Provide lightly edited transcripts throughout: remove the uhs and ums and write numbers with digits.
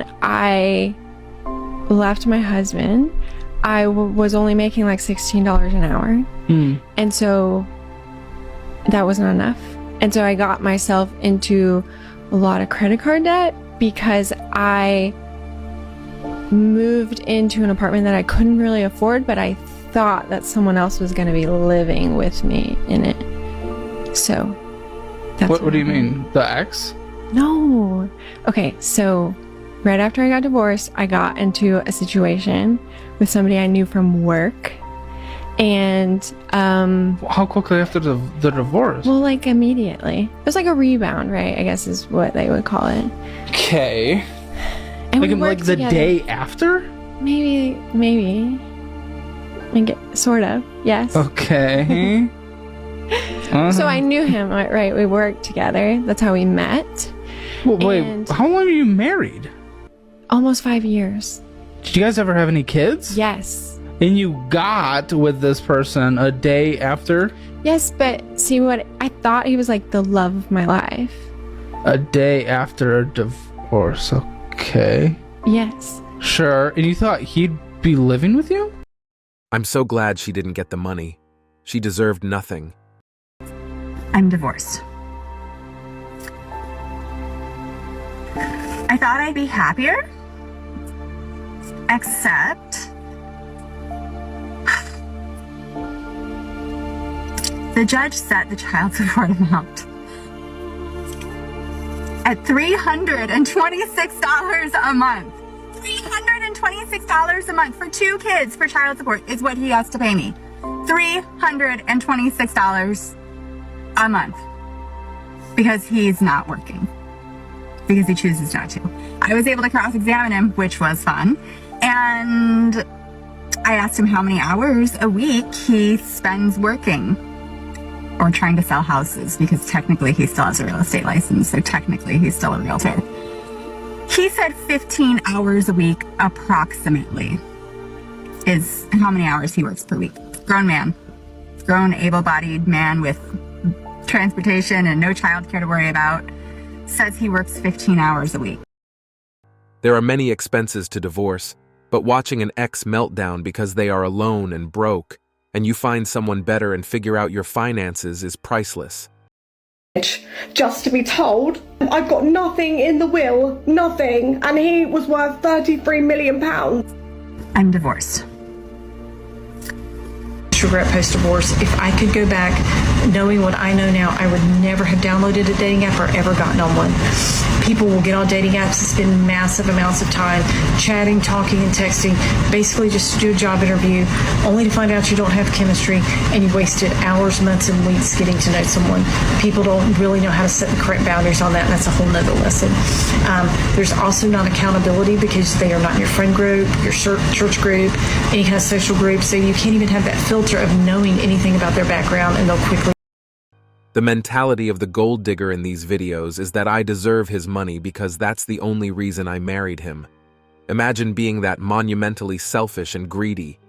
when I left my husband, I was only making like $16 an hour. And so that wasn't enough. And so I got myself into a lot of credit card debt because I moved into an apartment that I couldn't really afford, but I thought that someone else was going to be living with me in it. So that's what do you mean? The ex? No. Okay, so right after I got divorced, I got into a situation with somebody I knew from work. And how quickly after the divorce? Well, like immediately. It was like a rebound, right? I guess is what they would call it. Okay. And like the together. day after? Maybe. Like, sort of, yes. Okay. So I knew him, right? We worked together. That's how we met. Well, wait, how long were you married? Almost 5 years. Did you guys ever have any kids? Yes. And you got with this person a day after? Yes, but see what I thought he was like the love of my life. A day after a divorce, okay. Yes. Sure, and you thought he'd be living with you? I'm so glad she didn't get the money. She deserved nothing. I'm divorced. I thought I'd be happier, except the judge set the child support amount at $326 a month. $326 a month for 2 kids for child support is what he has to pay me. $326 a month because he's not working, because he chooses not to. I was able to cross-examine him, which was fun, and I asked him how many hours a week he spends working or trying to sell houses, because technically he still has a real estate license, so technically he's still a realtor. He said 15 hours a week approximately is how many hours he works per week. Grown man, grown able-bodied man with transportation and no childcare to worry about, says he works 15 hours a week. There are many expenses to divorce, but watching an ex meltdown because they are alone and broke, and you find someone better and figure out your finances is priceless. Just to be told, I've got nothing in the will, nothing, and he was worth £33 million. I'm divorced. Regret post-divorce. If I could go back knowing what I know now, I would never have downloaded a dating app or ever gotten on one. People will get on dating apps and spend massive amounts of time chatting, talking, and texting, basically just to do a job interview, only to find out you don't have chemistry and you wasted hours, months, and weeks getting to know someone. People don't really know how to set the correct boundaries on that, and that's a whole nother lesson. There's also not accountability because they are not in your friend group, your church group, any kind of social group, so you can't even have that filter of knowing anything about their background, and they'll quickly. The mentality of the gold digger in these videos is that I deserve his money because that's the only reason I married him. Imagine being that monumentally selfish and greedy.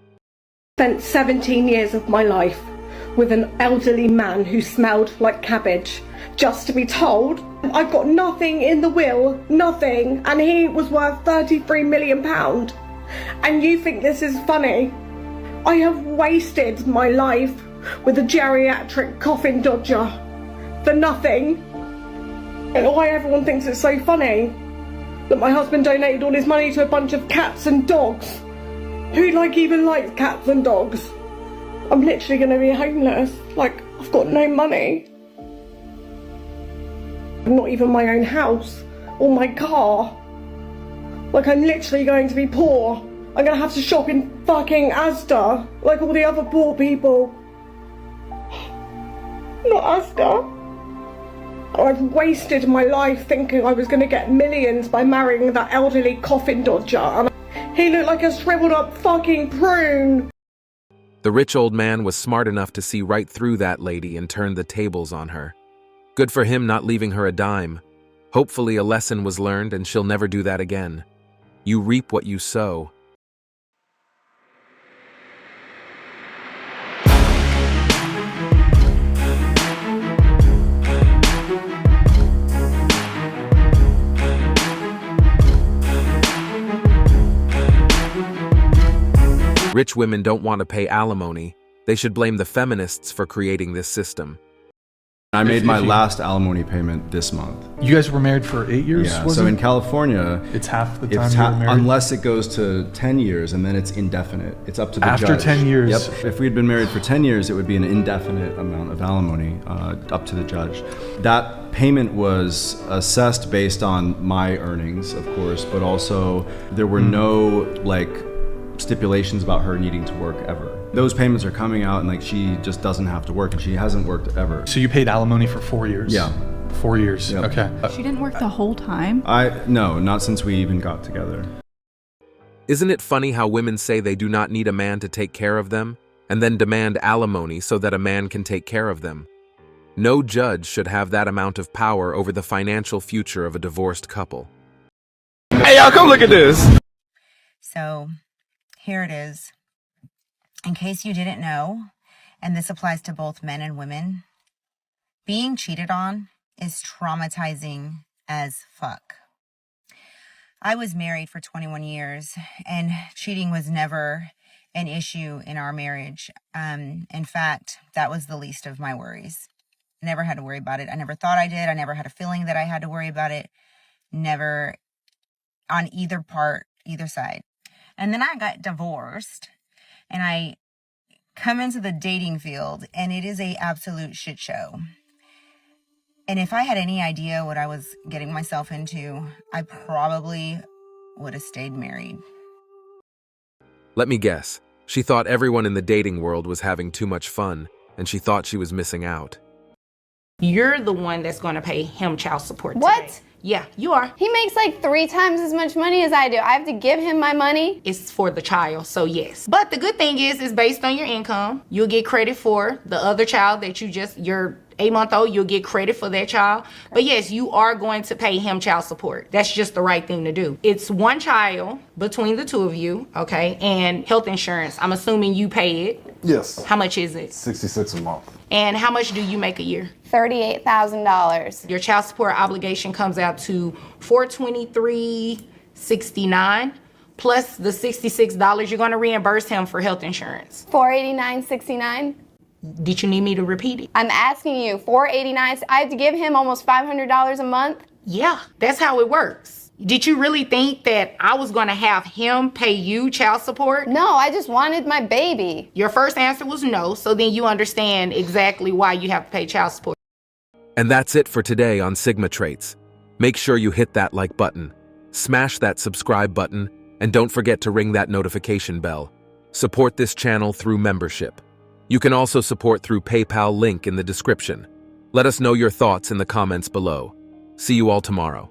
Spent 17 years of my life with an elderly man who smelled like cabbage, just to be told I've got nothing in the will, nothing, and he was worth £33 million. And you think this is funny? I have wasted my life with a geriatric coffin dodger for nothing. And why everyone thinks it's so funny that my husband donated all his money to a bunch of cats and dogs. Who even likes cats and dogs? I'm literally going to be homeless. Like, I've got no money. Not even my own house or my car. Like, I'm literally going to be poor. I'm going to have to shop in fucking Asda, like all the other poor people. Not Asda. I've wasted my life thinking I was going to get millions by marrying that elderly coffin dodger. And he looked like a shriveled up fucking prune. The rich old man was smart enough to see right through that lady and turn the tables on her. Good for him not leaving her a dime. Hopefully a lesson was learned and she'll never do that again. You reap what you sow. Rich women don't want to pay alimony. They should blame the feminists for creating this system. I made my last alimony payment this month. You guys were married for 8 years? Yeah, was so it? in California, It's half the time you were married? unless it goes to 10 years and then it's indefinite. It's up to the judge. After 10 years? Yep. If we'd been married for 10 years, it would be an indefinite amount of alimony, up to the judge. That payment was assessed based on my earnings, of course, but also there were no stipulations about her needing to work ever. Those payments are coming out and she just doesn't have to work, and she hasn't worked ever. So you paid alimony for 4 years? Yeah. 4 years, Yep. okay. She didn't work the whole time? No, not since we even got together. Isn't it funny how women say they do not need a man to take care of them, and then demand alimony so that a man can take care of them? No judge should have that amount of power over the financial future of a divorced couple. Hey, y'all, come look at this. So here it is. In case you didn't know, and this applies to both men and women, being cheated on is traumatizing as fuck. I was married for 21 years, and cheating was never an issue in our marriage. In fact, that was the least of my worries. I never had to worry about it. I never thought I did. I never had a feeling that I had to worry about it. Never on either side. And then I got divorced, and I come into the dating field, and it is an absolute shit show. And if I had any idea what I was getting myself into, I probably would have stayed married. Let me guess. She thought everyone in the dating world was having too much fun, and she thought she was missing out. You're the one that's going to pay him child support today. What? Yeah, you are. He makes like 3 times as much money as I do. I have to give him my money. It's for the child, so yes. But the good thing is, it's based on your income. You'll get credit for the other child that you're 8-month-old, you'll get credit for that child. But yes, you are going to pay him child support. That's just the right thing to do. It's one child between the two of you, okay? And health insurance, I'm assuming you pay it. Yes. How much is it? $66 a month. And how much do you make a year? $38,000. Your child support obligation comes out to $423.69 plus the $66 you're going to reimburse him for health insurance. $489.69. Did you need me to repeat it? I'm asking you, $489. I have to give him almost $500 a month. Yeah, that's how it works. Did you really think that I was going to have him pay you child support? No, I just wanted my baby. Your first answer was no, so then you understand exactly why you have to pay child support. And that's it for today on Sigma Traits. Make sure you hit that like button, smash that subscribe button, and don't forget to ring that notification bell. Support this channel through membership. You can also support through PayPal, link in the description. Let us know your thoughts in the comments below. See you all tomorrow.